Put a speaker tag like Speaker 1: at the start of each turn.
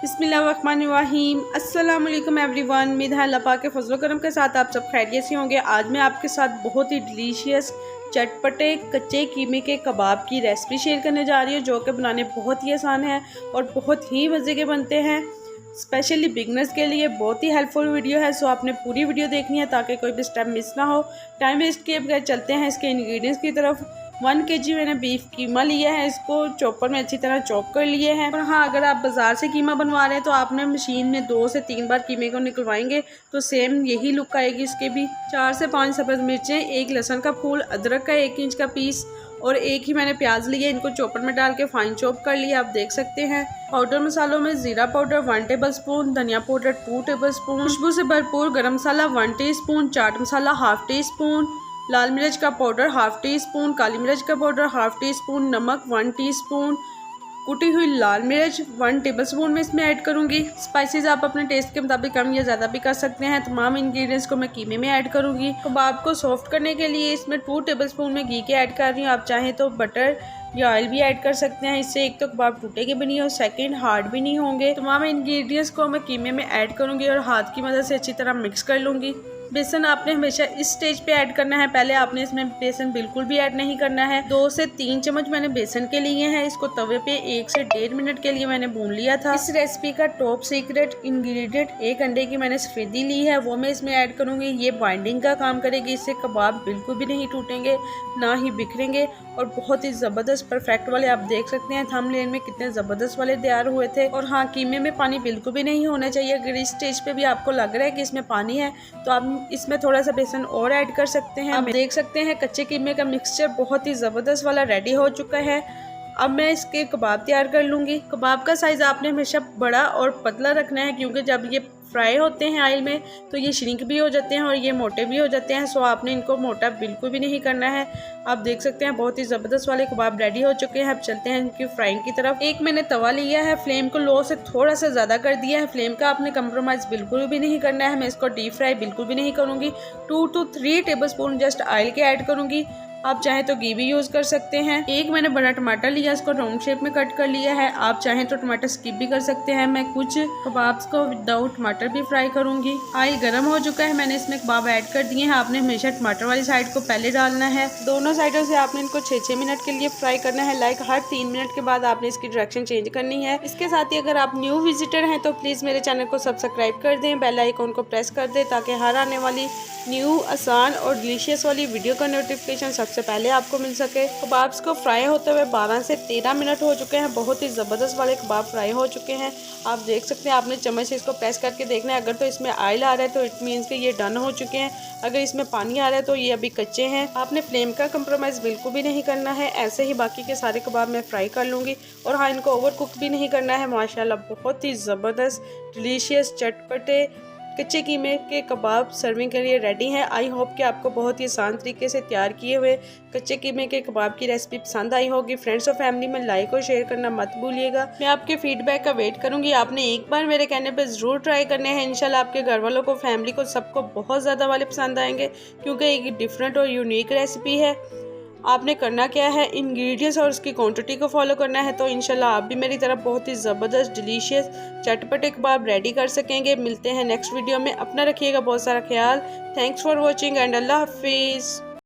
Speaker 1: बिस्मिल्लाहिर्रहमानिर्रहीम। अस्सलाम वालेकुम एवरीवन। उम्मीद है अल्लाह पाक के फजल करम के साथ आप सब खैरियत से होंगे। आज मैं आपके साथ बहुत ही डिलीशियस चटपटे कच्चे कीमे के कबाब की रेसिपी शेयर करने जा रही हूँ, जो कि बनाने बहुत ही आसान है और बहुत ही मज़े के बनते हैं। स्पेशली बिगनर्स के लिए बहुत ही हेल्पफुल वीडियो है, सो आपने पूरी वीडियो देखनी है ताकि कोई भी स्टेप मिस ना हो। टाइम वेस्ट किए बगैर चलते हैं इसके इंग्रेडिएंट्स की तरफ। 1 kg मैंने बीफ कीमा लिया है, इसको चॉपर में अच्छी तरह चॉप कर लिए हैं। और हाँ, अगर आप बाज़ार से कीमा बनवा रहे हैं तो आपने मशीन में 2 से 3 बार कीमे को निकलवाएंगे तो सेम यही लुक आएगी इसके भी। 4 से 5 सब्ज़ मिर्चें, 1 लहसुन का फूल, अदरक का 1 इंच का पीस और 1 ही मैंने प्याज लिया। इनको चॉपर में डाल के फाइन चॉप कर लिया, आप देख सकते हैं। पाउडर मसालों में ज़ीरा पाउडर 1 टेबलस्पून, धनिया पाउडर 2 टेबलस्पून, खुशबू से भरपूर गरम मसाला 1 टीस्पून, चाट मसाला 1/2 टीस्पून, लाल मिर्च का पाउडर 1/2 टीस्पून, काली मिर्च का पाउडर 1/2 टीस्पून, नमक 1 टीस्पून, कुटी हुई लाल मिर्च 1 टेबलस्पून में इसमें ऐड करूंगी। स्पाइसेस आप अपने टेस्ट के मुताबिक कम या ज़्यादा भी कर सकते हैं। तमाम इंग्रेडिएंट्स को मैं कीमे में ऐड करूंगी। कबाब को सॉफ्ट करने के लिए इसमें 2 टेबलस्पून में घी के ऐड कर रही हूँ। आप चाहें तो बटर या ऑयल भी ऐड कर सकते हैं। इससे एक तो कबाब टूटेंगे भी नहीं और सेकंड हार्ड भी नहीं होंगे। तमाम इंग्रेडिएंट्स को मैं कीमे में ऐड करूंगी और हाथ की मदद से अच्छी तरह मिक्स कर लूँगी। बेसन आपने हमेशा इस स्टेज पे ऐड करना है, पहले आपने इसमें बेसन बिल्कुल भी ऐड नहीं करना है। 2 से 3 चम्मच मैंने बेसन के लिए हैं। इसको तवे पे 1 से 1.5 मिनट के लिए मैंने भून लिया था। इस रेसिपी का टॉप सीक्रेट इंग्रेडिएंट 1 अंडे की मैंने सफेदी ली है, वो मैं इसमें ऐड करूंगी। ये बाइंडिंग का काम करेगी, इससे कबाब बिल्कुल भी नहीं टूटेंगे, ना ही बिखरेंगे और बहुत ही ज़बरदस्त परफेक्ट वाले आप देख सकते हैं थंबनेल में कितने ज़बरदस्त वाले तैयार हुए थे। और हाँ, कीमे में पानी बिल्कुल भी नहीं होना चाहिए। अगर इस स्टेज पे भी आपको लग रहा है कि इसमें पानी है तो आप इसमें थोड़ा सा बेसन और ऐड कर सकते हैं। आप देख सकते हैं कच्चे कीमे का मिक्सचर बहुत ही ज़बरदस्त वाला रेडी हो चुका है। अब मैं इसके कबाब तैयार कर लूँगी। कबाब का साइज़ आपने हमेशा बड़ा और पतला रखना है, क्योंकि जब ये फ्राई होते हैं ऑयल में तो ये श्रिंक भी हो जाते हैं और ये मोटे भी हो जाते हैं। सो आपने इनको मोटा बिल्कुल भी नहीं करना है। आप देख सकते हैं बहुत ही ज़बरदस्त वाले कबाब रेडी हो चुके हैं। अब चलते हैं इनकी फ्राइंग की तरफ। एक मैंने तवा लिया है, फ्लेम को लो से थोड़ा सा ज़्यादा कर दिया है। फ्लेम का आपने कंप्रोमाइज़ बिल्कुल भी नहीं करना है। मैं इसको डीप फ्राई बिल्कुल भी नहीं करूँगी। 2 to 3 टेबलस्पून जस्ट ऑयल के ऐड करूँगी। आप चाहें तो घी भी यूज़ कर सकते हैं। एक मैंने बड़ा टमाटर लिया, इसको राउंड शेप में कट कर लिया है। आप चाहें तो टमाटर स्किप भी कर सकते हैं। मैं कुछ कबाब्स को विदाउट टमाटर भी फ्राई करूंगी। ऑयल गर्म हो चुका है, मैंने इसमें कबाब ऐड कर दिए हैं। आपने हमेशा टमाटर वाली साइड को पहले डालना है। दोनों साइडों से आपने इनको 6-6 मिनट के लिए फ्राई करना है। लाइक हर 3 मिनट के बाद आपने इसकी डायरेक्शन चेंज करनी है। इसके साथ ही अगर आप न्यू विजिटर हैं तो प्लीज़ मेरे चैनल को सब्सक्राइब कर दें, बेल आइकन को प्रेस कर दें ताकि हर आने वाली न्यू आसान और डिलीशियस वाली वीडियो का नोटिफिकेशन सबसे पहले आपको मिल सके। कबाब्स को फ्राई होते हुए 12 से 13 मिनट हो चुके हैं। बहुत ही ज़बरदस्त वाले कबाब फ्राई हो चुके हैं। आप देख सकते हैं, आपने चम्मच से इसको प्रेस करके देखना है। अगर तो इसमें ऑयल आ रहा है तो इट मीन्स कि ये डन हो चुके हैं। अगर इसमें पानी आ रहा है तो ये अभी कच्चे हैं। आपने फ्लेम का कंप्रोमाइज़ बिल्कुल भी नहीं करना है। ऐसे ही बाकी के सारे कबाब मैं फ्राई कर लूँगी। और हाँ, इनको ओवर कुक भी नहीं करना है। माशाल्लाह बहुत ही ज़बरदस्त डिलीशियस चटपटे कच्चे कीमे के कबाब सर्विंग के लिए रेडी हैं। आई होप कि आपको बहुत ही आसान तरीके से तैयार किए हुए कच्चे कीमे के कबाब की रेसिपी पसंद आई होगी। फ्रेंड्स और फैमिली में लाइक और शेयर करना मत भूलिएगा। मैं आपके फीडबैक का वेट करूंगी। आपने एक बार मेरे कहने पर ज़रूर ट्राई करने हैं। इंशाल्लाह आपके घर वालों को, फैमिली को, सबको बहुत ज़्यादा वाले पसंद आएंगे, क्योंकि एक डिफरेंट और यूनिक रेसिपी है। आपने करना क्या है, इंग्रेडिएंट्स और उसकी क्वांटिटी को फॉलो करना है, तो इंशाल्लाह आप भी मेरी तरह बहुत ही ज़बरदस्त डिलीशियस चटपटे कबाब रेडी कर सकेंगे। मिलते हैं नेक्स्ट वीडियो में। अपना रखिएगा बहुत सारा ख्याल। थैंक्स फॉर वॉचिंग एंड अल्लाह हाफिज़।